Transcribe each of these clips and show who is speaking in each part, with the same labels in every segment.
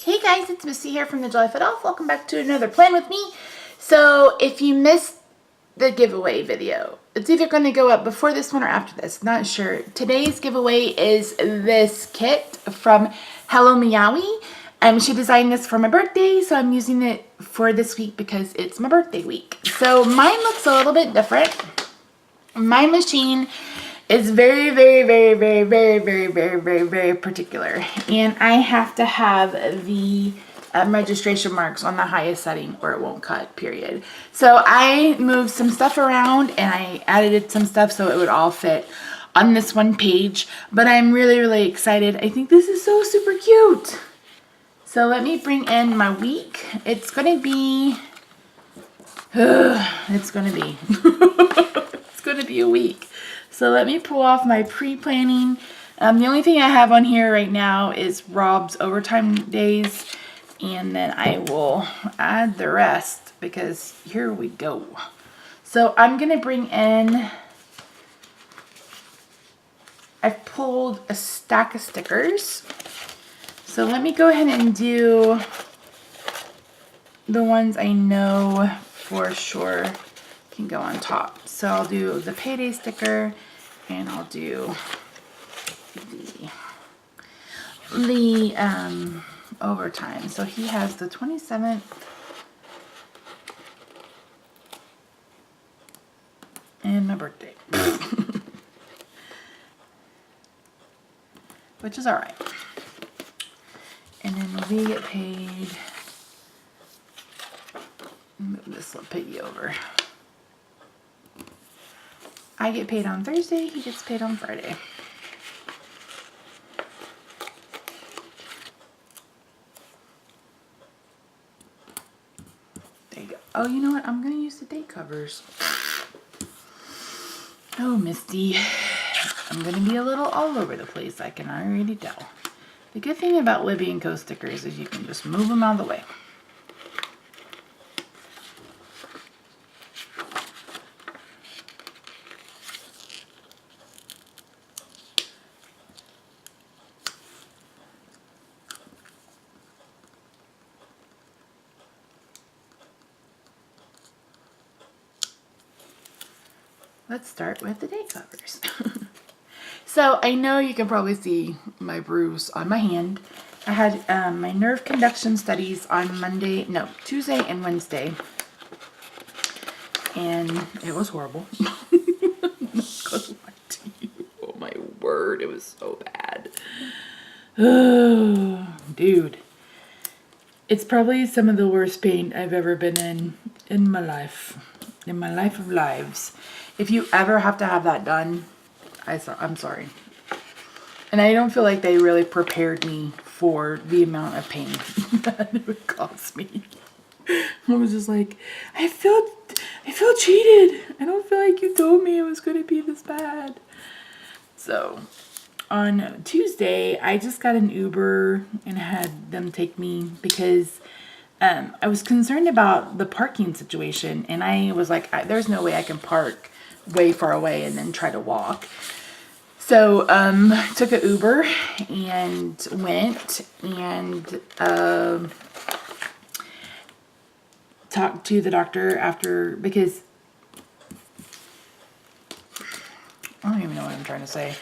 Speaker 1: Hey guys, it's Missy here from TheJollyFatElf. Welcome back to another plan with me. So if you missed the giveaway video, it's either going to go up before this one or after this. Not sure. Today's giveaway is this kit from Hello Meowie. She designed this for my birthday, so I'm using it for this week because it's my birthday week. So mine looks a little bit different. My machine is very particular, and I have to have the registration marks on the highest setting or it won't cut, period. So I moved some stuff around and I added some stuff so it would all fit on this one page, but I'm really excited. I think this is so super cute. So let me bring in my week. It's gonna be it's gonna be a week. So let me pull off my pre-planning. The only thing I have on here right now is Rob's overtime days, and then I will add the rest because here we go. So I'm gonna bring in, I've pulled a stack of stickers. So let me go ahead and do the ones I know for sure can go on top. So I'll do the payday sticker, and I'll do the overtime. So he has the 27th and my birthday, which is all right. And then we get paid. Move this little piggy over. I get paid on Thursday, he gets paid on Friday. There you go. Oh, you know what? I'm going to use the date covers. Oh, Misty. I'm going to be a little all over the place, I can already tell. The good thing about Libby & Co. stickers is you can just move them out of the way. Let's start with the date covers. So I know you can probably see my bruise on my hand. I had my nerve conduction studies on Tuesday and Wednesday. And it was horrible. I'm not gonna lie to you. Oh my word, it was so bad. Oh, dude. It's probably some of the worst pain I've ever been in my life. In my life of lives. If you ever have to have that done, I'm sorry. And I don't feel like they really prepared me for the amount of pain that it would cause me. I was just like, I feel cheated. I don't feel like you told me it was going to be this bad. So on Tuesday, I just got an Uber and had them take me because I was concerned about the parking situation. And I was like, there's no way I can park way far away and then try to walk. So took an Uber and went and talked to the doctor after, because I don't even know what I'm trying to say.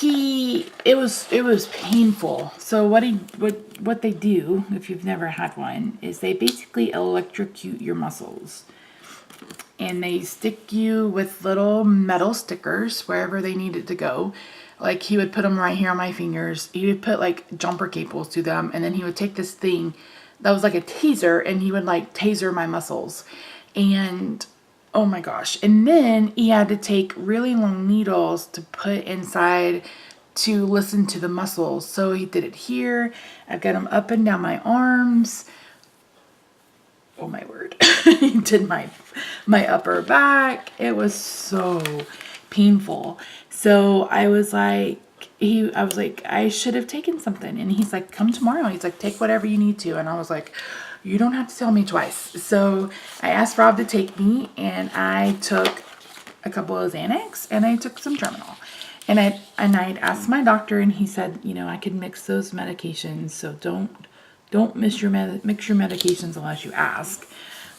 Speaker 1: It was painful. So what they do, if you've never had one, is they basically electrocute your muscles. And they stick you with little metal stickers wherever they needed to go. Like he would put them right here on my fingers. He would put like jumper cables to them. And then he would take this thing that was like a taser and he would like taser my muscles. And oh my gosh. And then he had to take really long needles to put inside to listen to the muscles. So he did it here. I've got them up and down my arms. Oh my word. He did my upper back. It was so painful. So I was like, I should have taken something. And he's like, come tomorrow. He's like, take whatever you need to. And I was like, you don't have to tell me twice. So I asked Rob to take me, and I took a couple of Xanax and I took some Terminal. And I'd asked my doctor, and he said, you know, I could mix those medications, so don't Don't mix your medications unless you ask.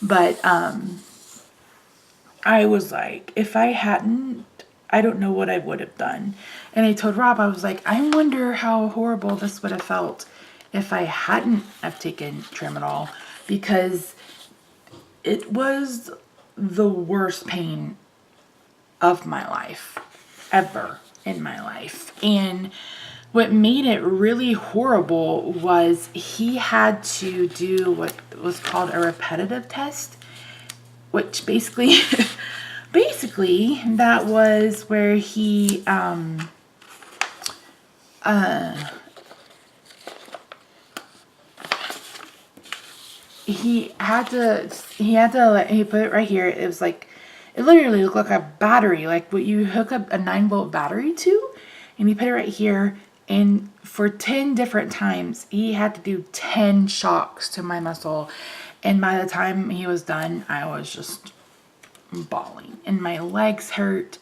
Speaker 1: But I was like, if I hadn't, I don't know what I would have done. And I told Rob, I was like, I wonder how horrible this would have felt if I hadn't have taken tramadol, because it was the worst pain of my life ever in my life. And what made it really horrible was he had to do what was called a repetitive test, which basically basically that was where he he put it right here. It was like, it literally looked like a battery, like what you hook up a 9-volt battery to, and he put it right here. And for 10 different times, he had to do 10 shocks to my muscle. And by the time he was done, I was just bawling and my legs hurt.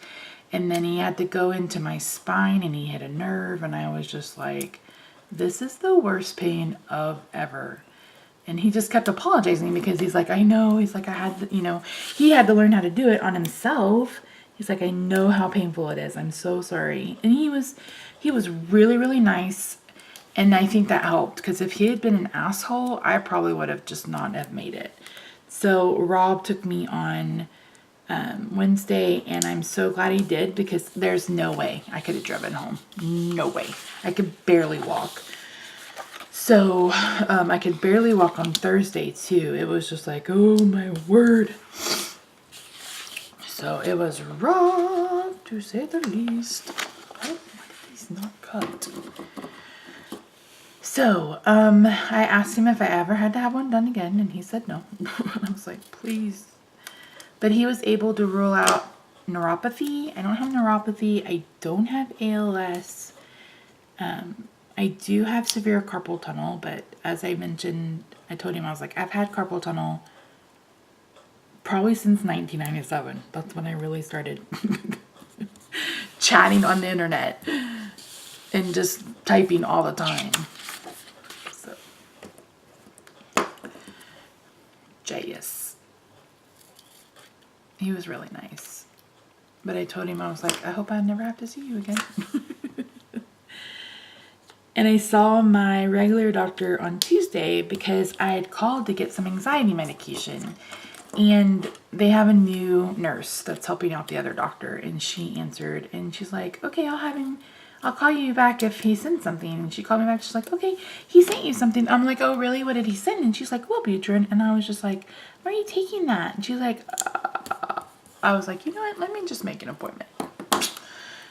Speaker 1: And then he had to go into my spine and he hit a nerve. And I was just like, this is the worst pain of ever. And he just kept apologizing because he's like, I know. He's like, I had to, he had to learn how to do it on himself. He's like, I know how painful it is. I'm so sorry. And he was really, really nice. And I think that helped, because if he had been an asshole, I probably would have just not have made it. So Rob took me on Wednesday, and I'm so glad he did, because there's no way I could have driven home. No way. I could barely walk. So I could barely walk on Thursday too. It was just like, oh my word. So it was rough, to say the least. Oh, why did these not cut? So I asked him if I ever had to have one done again, and he said no. I was like, please. But he was able to rule out neuropathy. I don't have neuropathy. I don't have ALS. I do have severe carpal tunnel, but as I mentioned, I told him, I was like, I've had carpal tunnel probably since 1997. That's when I really started chatting on the internet and just typing all the time. So, JS. He was really nice. But I told him, I was like, I hope I never have to see you again. And I saw my regular doctor on Tuesday because I had called to get some anxiety medication. And they have a new nurse that's helping out the other doctor. And she answered, and she's like, okay, I'll call you back if he sends something. And she called me back. She's like, okay, he sent you something. I'm like, oh, really? What did he send? And she's like, Wellbutrin. And I was just like, why are you taking that? And she's like, I was like, you know what? Let me just make an appointment.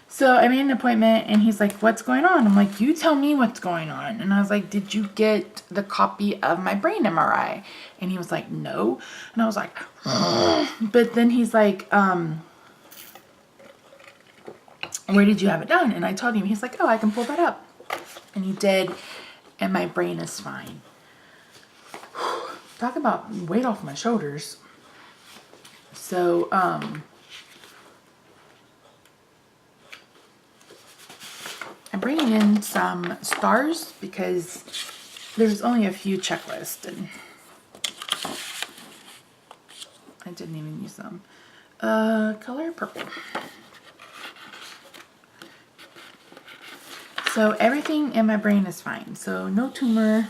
Speaker 1: So I made an appointment, and he's like, what's going on? I'm like, you tell me what's going on. And I was like, did you get the copy of my brain MRI? And he was like, no. And I was like, but then he's like, where did you have it done? And I told him. He's like, oh, I can pull that up. And he did, and my brain is fine. Talk about weight off my shoulders. So, I'm bringing in some stars because there's only a few checklists, and I didn't even use them. Color purple. So everything in my brain is fine. So no tumor,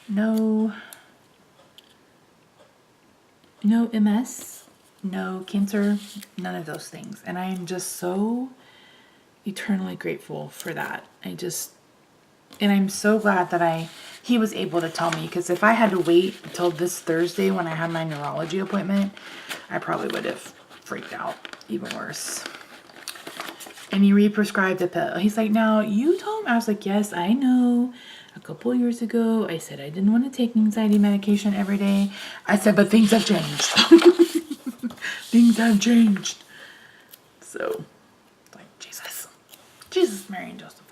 Speaker 1: no MS, no cancer, none of those things. And I am just so eternally grateful for that. And I'm so glad that he was able to tell me, because if I had to wait until this Thursday when I had my neurology appointment, I probably would have freaked out even worse. And he re-prescribed a pill. He's like, now you told me. I was like, yes, I know. A couple years ago, I said I didn't want to take anxiety medication every day. I said, but things have changed. Things have changed. So, like, Jesus, Mary, and Joseph.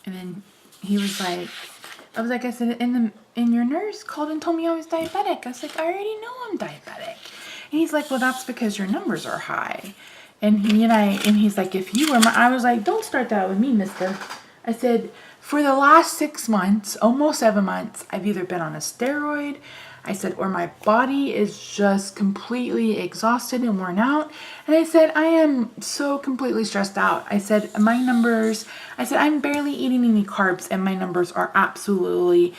Speaker 1: And then he was like, I said, and your nurse called and told me I was diabetic. I was like, I already know I'm diabetic. And he's like, well, that's because your numbers are high. And he's like, if you were I was like, don't start that with me, mister. I said, for the last 6 months, almost 7 months, I've either been on a steroid, I said, or my body is just completely exhausted and worn out. And I said, I am so completely stressed out. I said, my numbers, I said, I'm barely eating any carbs and my numbers are absolutely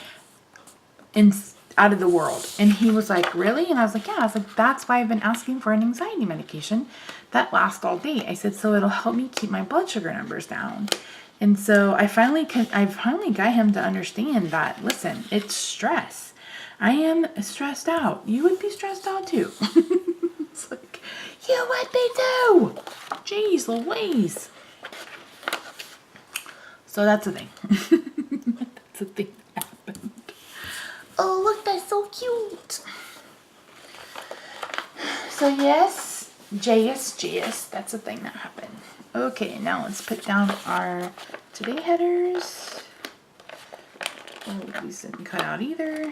Speaker 1: out of the world. And he was like, really? And I was like, yeah. I was like, that's why I've been asking for an anxiety medication that lasts all day. I said, so it'll help me keep my blood sugar numbers down. And so I finally got him to understand that, listen, it's stress. I am stressed out. You would be stressed out too. It's like, you would be too. Jeez Louise. So that's a thing. That's a thing that happened. Oh, look, that's so cute. So yes, JS, that's a thing that happened. Okay, now let's put down our today headers. Oh, these didn't cut out either.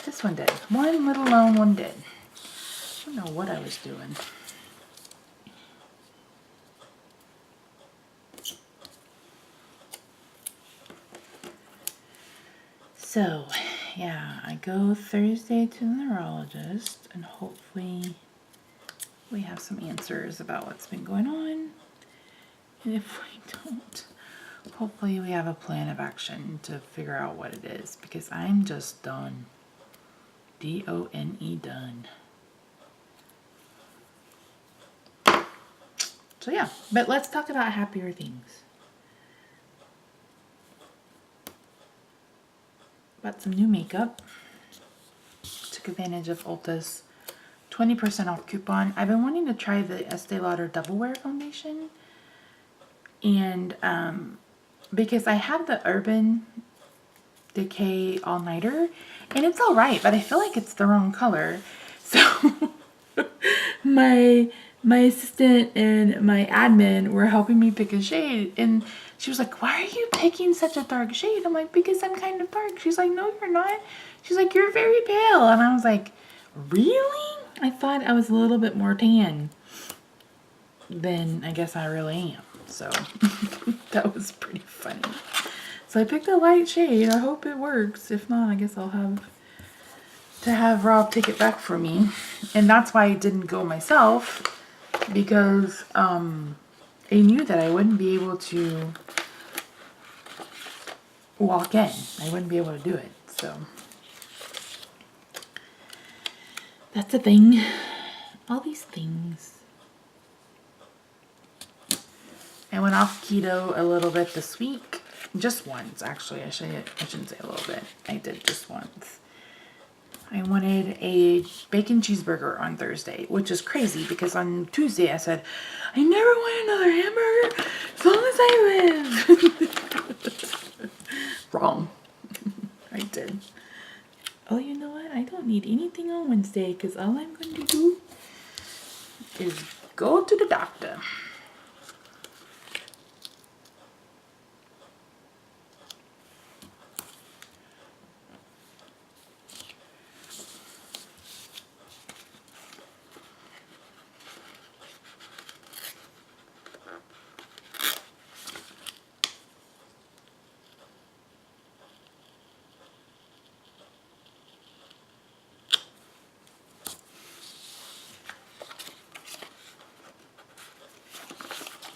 Speaker 1: This one did. One little lone one did. I don't know what I was doing. So, yeah, I go Thursday to the neurologist and hopefully we have some answers about what's been going on. And if we don't, hopefully we have a plan of action to figure out what it is, because I'm just done. D-O-N-E, done. So yeah, but let's talk about happier things. Bought some new makeup. Took advantage of Ulta's 20% off coupon. I've been wanting to try the Estee Lauder Double Wear Foundation. And because I have the Urban Decay All Nighter, and it's alright, but I feel like it's the wrong color. So my assistant and my admin were helping me pick a shade, and she was like, why are you picking such a dark shade? I'm like, because I'm kind of dark. She's like, no, you're not. She's like, you're very pale. And I was like, really? I thought I was a little bit more tan than I guess I really am. So that was pretty funny. So I picked a light shade. I hope it works. If not, I guess I'll have to have Rob take it back for me. And that's why I didn't go myself, because I knew that I wouldn't be able to walk in. I wouldn't be able to do it. So that's a thing. All these things. I went off keto a little bit this week. Just once, actually. I shouldn't say a little bit. I did just once. I wanted a bacon cheeseburger on Thursday, which is crazy because on Tuesday I said, I never want another hamburger as long as I live. Wrong. I did. Oh, you know what? I don't need anything on Wednesday because all I'm going to do is go to the doctor.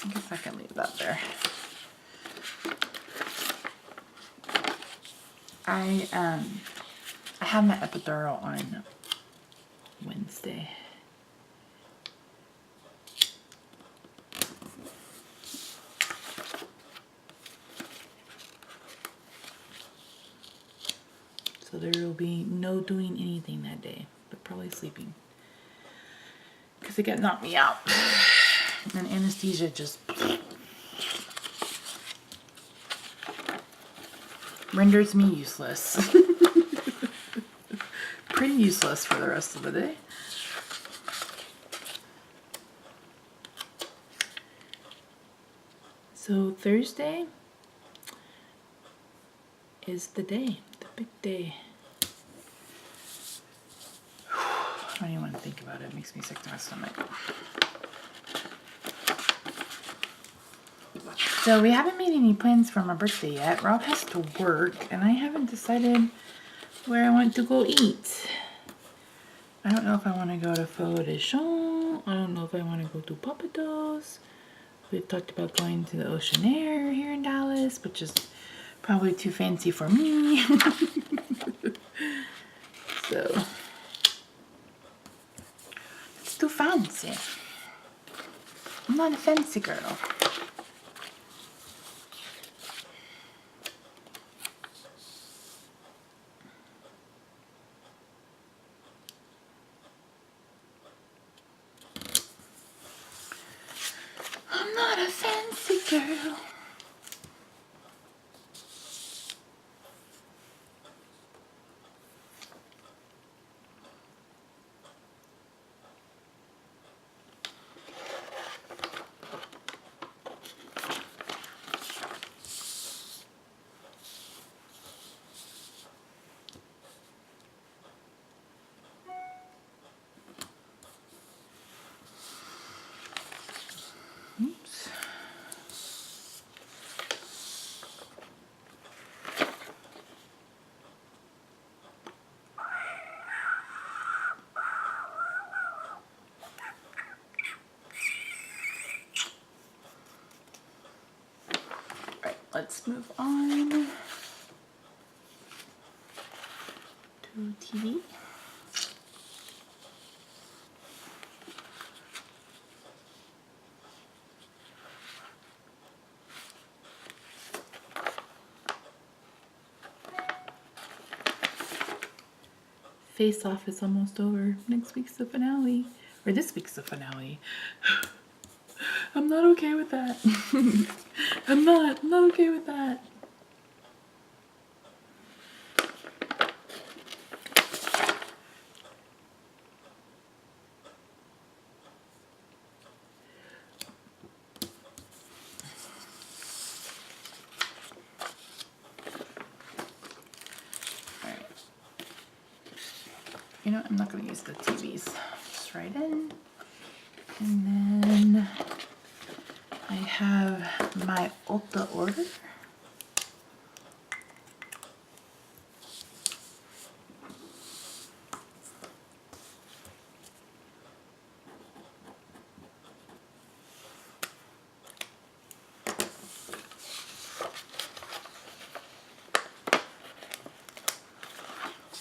Speaker 1: I guess I can leave that there. I have my epidural on Wednesday. So there will be no doing anything that day, but probably sleeping. Because it knocked me out. And anesthesia just renders me useless. Pretty useless for the rest of the day. So Thursday is the day, the big day. I don't even want to think about it. It makes me sick to my stomach. So we haven't made any plans for my birthday yet. Rob has to work, and I haven't decided where I want to go eat. I don't know if I want to go to Faux de Champs. I don't know if I want to go to Papados. We've talked about going to the Ocean Air here in Dallas, which is probably too fancy for me. So, it's too fancy. I'm not a fancy girl. I'm not a fancy girl. Oops. Right, let's move on to TV. Face Off is almost over. Next week's the finale. Or this week's the finale. I'm not okay with that. I'm not okay with that. Alright. You know, I'm not going to use the TVs. Just right in. And then I have my Ulta order.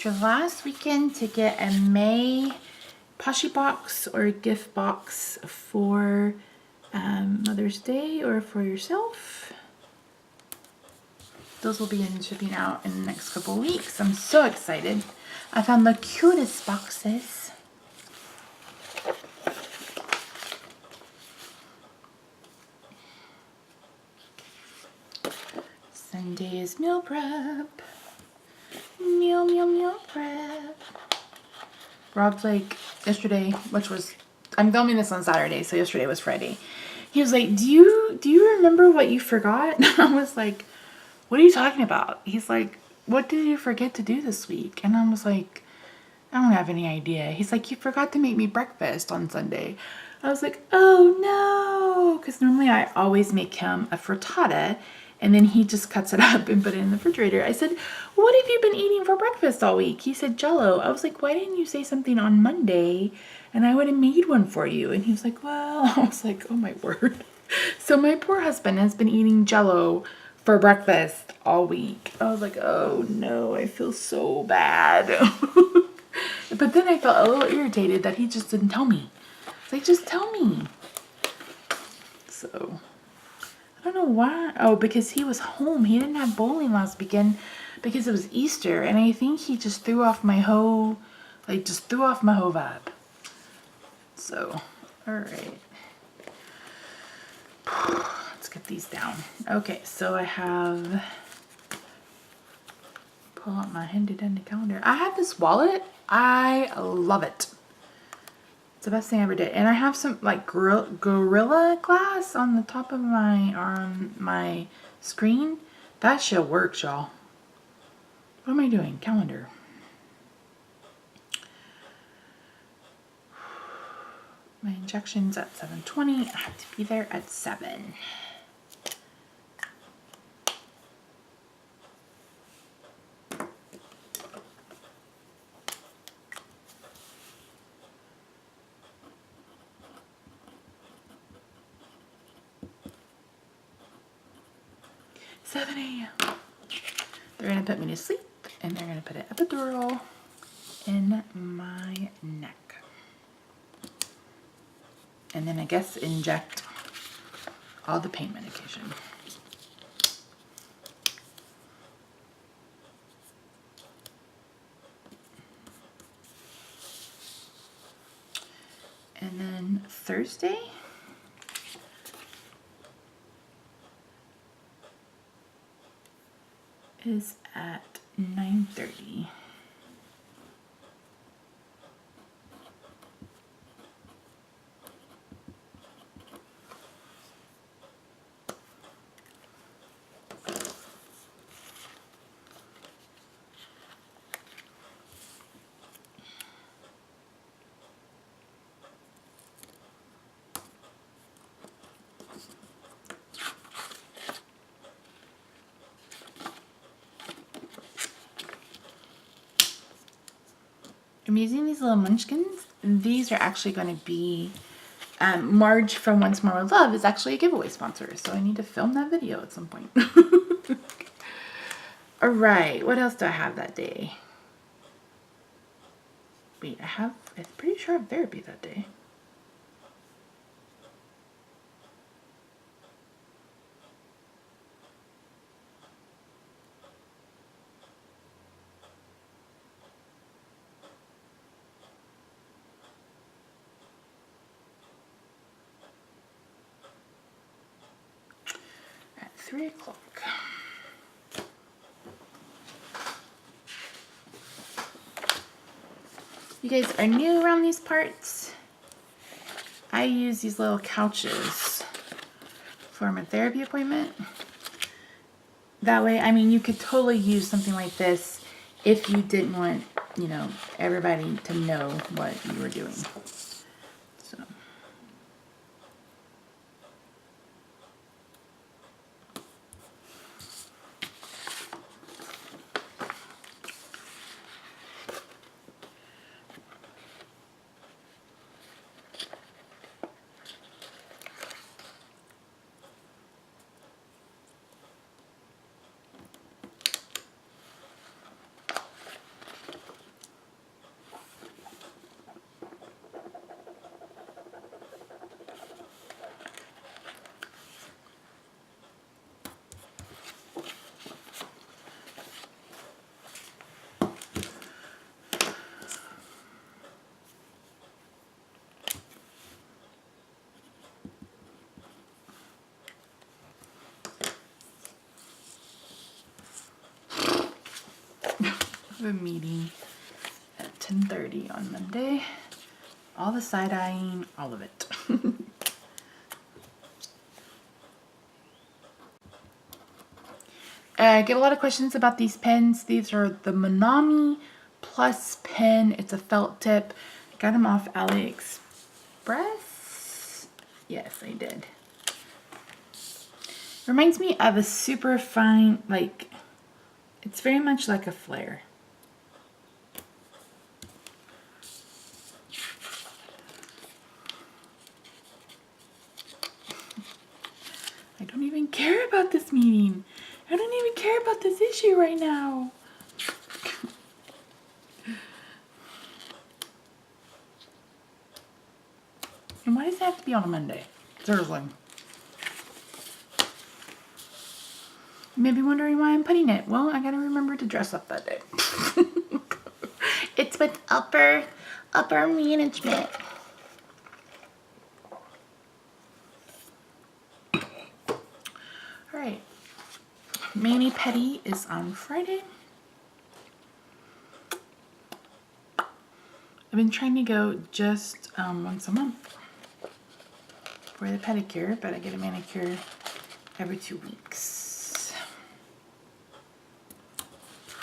Speaker 1: Your last weekend to get a May Poshi box or a gift box for Mother's Day or for yourself. Those will be in shipping out in the next couple weeks. I'm so excited. I found the cutest boxes. Sunday is meal prep. Meal prep. Rob's like, yesterday, which was, I'm filming this on Saturday, so yesterday was Friday. He was like, do you remember what you forgot? I was like, what are you talking about? He's like, what did you forget to do this week? And I was like, I don't have any idea. He's like, you forgot to make me breakfast on Sunday. I was like, oh no, because normally I always make him a frittata, and then he just cuts it up and put it in the refrigerator. I said, what have you been eating for breakfast all week? He said, Jell-O. I was like, why didn't you say something on Monday and I would have made one for you? And he was like, well, I was like, oh my word. So my poor husband has been eating Jell-O for breakfast all week. I was like, oh no, I feel so bad. But then I felt a little irritated that he just didn't tell me. It's like, just tell me. So I don't know why. Oh, because he was home. He didn't have bowling last weekend because it was Easter. And I think he just threw off my whole, vibe. So, all right. Let's get these down. Okay, so I have, pull out my handy dandy calendar. I have this wallet. I love it. It's the best thing I ever did. And I have some like Gorilla Glass on the top of my screen. That shit works, y'all. What am I doing? Calendar. My injection's at 7:20. I have to be there at 7. They're going to put me to sleep, and they're going to put an epidural in my neck. And then I guess inject all the pain medication. And then Thursday is at 9:30. I'm using these little munchkins. These are actually going to be, Marge from Once More with Love is actually a giveaway sponsor, so I need to film that video at some point. All right, what else do I have that day? Wait, I'm pretty sure I have therapy that day. At 3 o'clock. You guys are new around these parts. I use these little couches for my therapy appointment. That way, I mean, you could totally use something like this if you didn't want, you know, everybody to know what you were doing. So. A meeting at 10:30 on Monday. All the side-eyeing, all of it. I get a lot of questions about these pens. These are the Monami Plus pen. It's a felt tip. I got them off AliExpress. Yes, I did. Reminds me of a super fine, like, it's very much like a flare. I don't even care about this meeting. I don't even care about this issue right now. And why does it have to be on a Monday? Seriously. You may be wondering why I'm putting it. Well, I gotta remember to dress up that day. It's with upper management. Alright. Mani-pedi is on Friday. I've been trying to go just once a month for the pedicure, but I get a manicure every 2 weeks.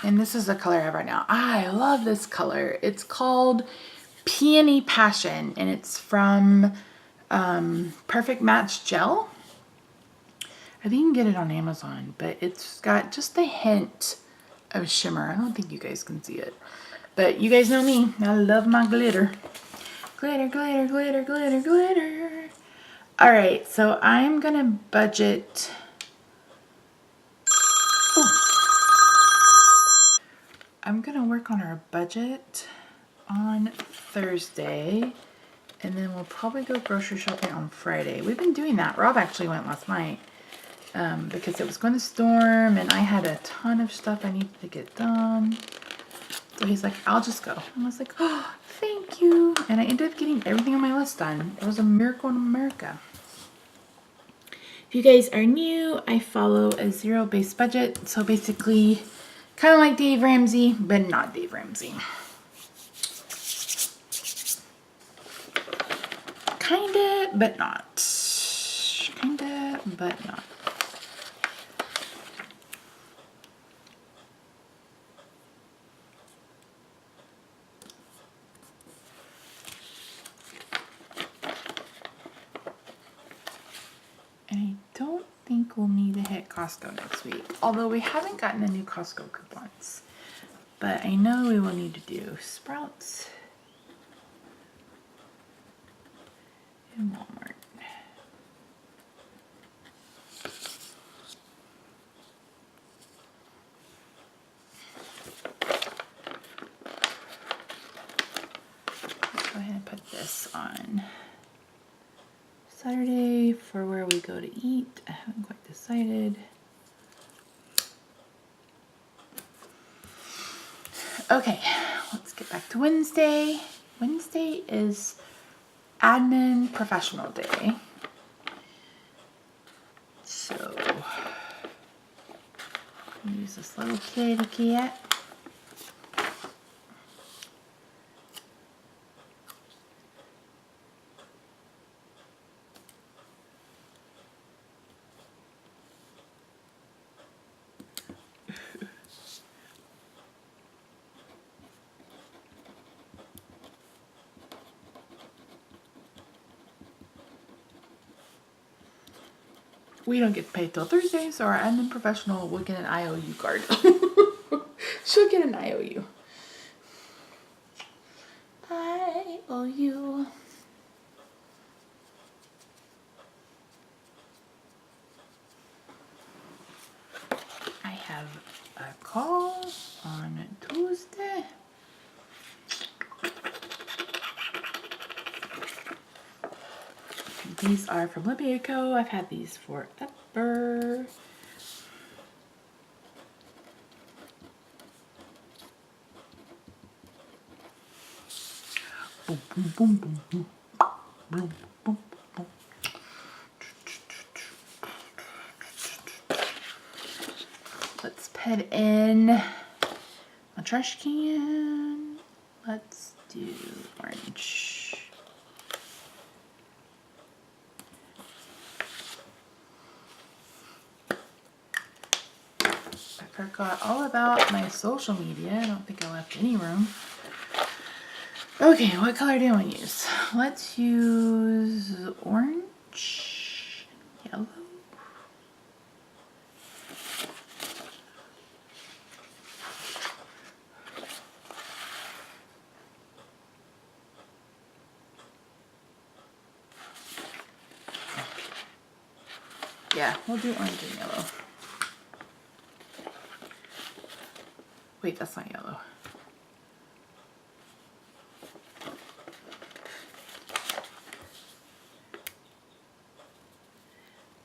Speaker 1: And this is the color I have right now. I love this color. It's called Peony Passion, and it's from Perfect Match Gel. I think you can get it on Amazon, but it's got just a hint of shimmer. I don't think you guys can see it, but you guys know me. I love my glitter. Glitter, glitter, glitter, glitter, glitter. All right, so I'm gonna budget. I'm gonna work on our budget on Thursday, and then we'll probably go grocery shopping on Friday. We've been doing that. Rob actually went last night because it was going to storm, and I had a ton of stuff I needed to get done. So he's like, I'll just go. And I was like, oh, thank you. And I ended up getting everything on my list done. It was a miracle in America. If you guys are new, I follow a zero-based budget. So basically, kind of like Dave Ramsey, but not Dave Ramsey. Kinda, but not. Kinda, but not. And I don't think we'll need to hit Costco next week. Although we haven't gotten the new Costco coupons. But I know we will need to do Sprouts and Walmart. Let's go ahead and put this on Saturday for where we go to eat. I haven't quite decided. Okay, let's get back to Wednesday. Wednesday is admin professional day. So, use this little kitty cat. We don't get paid till Thursday, so our admin professional will get an IOU card. She'll get an IOU. IOU. I have a call on Tuesday. These are from Libya Co. I've had these forever. Boom, boom, boom, boom, boom. Boom, boom, boom. Let's put in a trash can. Let's do orange. I forgot all about my social media. I don't think I left any room. Okay, what color do you want to use? Let's use orange, yellow. Yeah, we'll do orange and yellow. Wait, that's not yellow.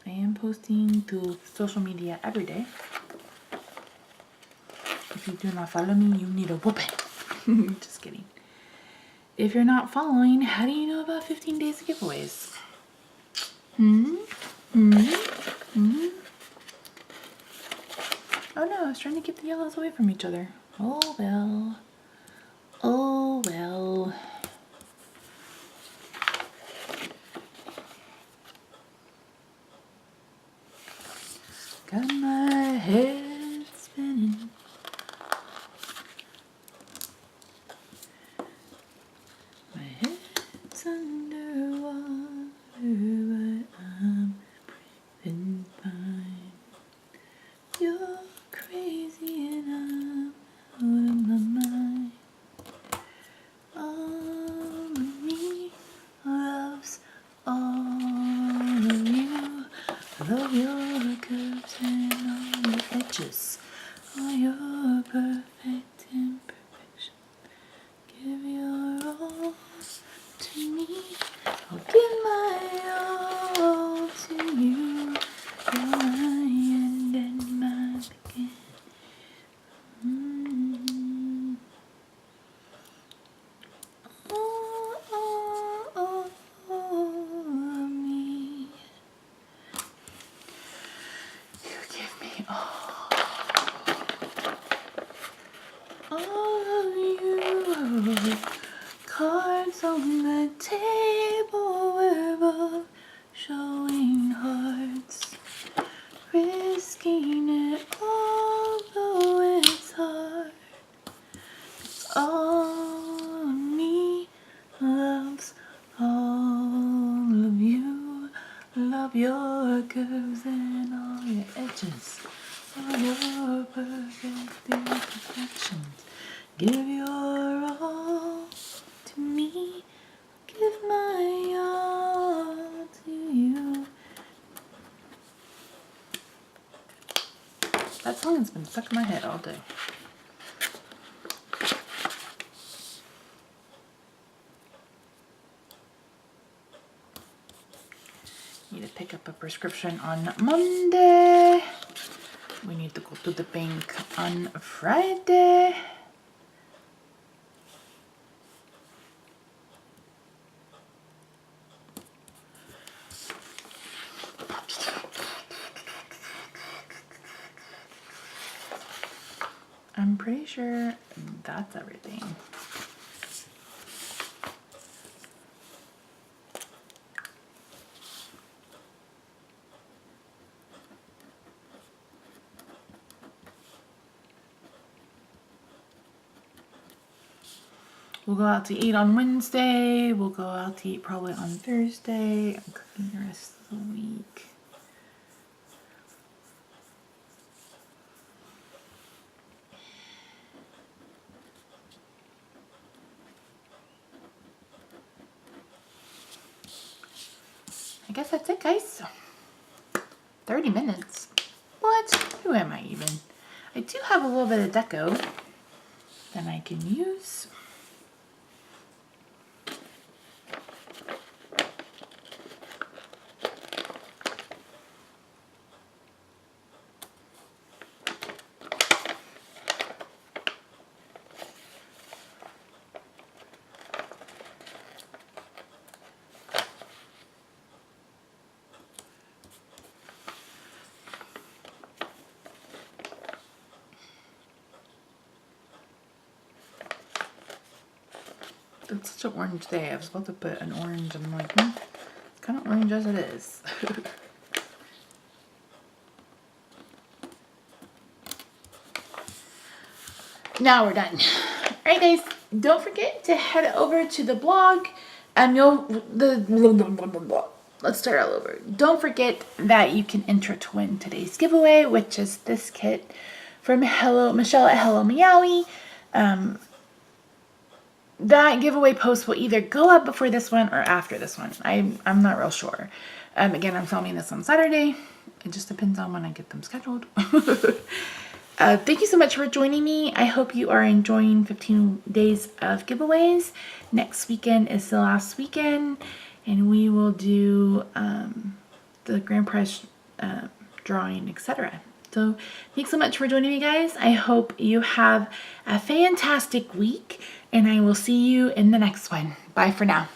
Speaker 1: I am posting to social media every day. If you do not follow me, you need a whooping. Just kidding. If you're not following, how do you know about 15 days of giveaways? Oh no, I was trying to get the yellows away from each other. Oh well. Oh well. Love your curves and all your edges. All your perfect imperfections. Give your all to me. I'll give my all to you. You're my end and my beginning. All of me. You give me all of you. Cards on the table, we're both showing hearts. Risking it all, though it's hard. All of me loves all of you. Love your curves and all your edges. All your perfect imperfections. Give your all to me. Give my all to you. That song has been stuck in my head all day. Need to pick up a prescription on Monday. We need to go to the bank on Friday. I'm pretty sure that's everything. We'll go out to eat on Wednesday. We'll go out to eat probably on Thursday. I'm cooking the rest of the week. I guess that's it, guys. 30 minutes. What? Who am I even? I do have a little bit of deco that I can use. It's such an orange day. I was about to put an orange and I'm like, it's kind of orange as it is. Now we're done. Alright guys, don't forget to head over to the blog and let's start all over. Don't forget that you can enter to win today's giveaway, which is this kit from Michelle at Hello Meowie. That giveaway post will either go up before this one or after this one. I'm not real sure. Again, I'm filming this on Saturday. It just depends on when I get them scheduled. Thank you so much for joining me. I hope you are enjoying 15 days of giveaways. Next weekend is the last weekend, and we will do the grand prize drawing, etc. So thanks so much for joining me, guys. I hope you have a fantastic week, and I will see you in the next one. Bye for now.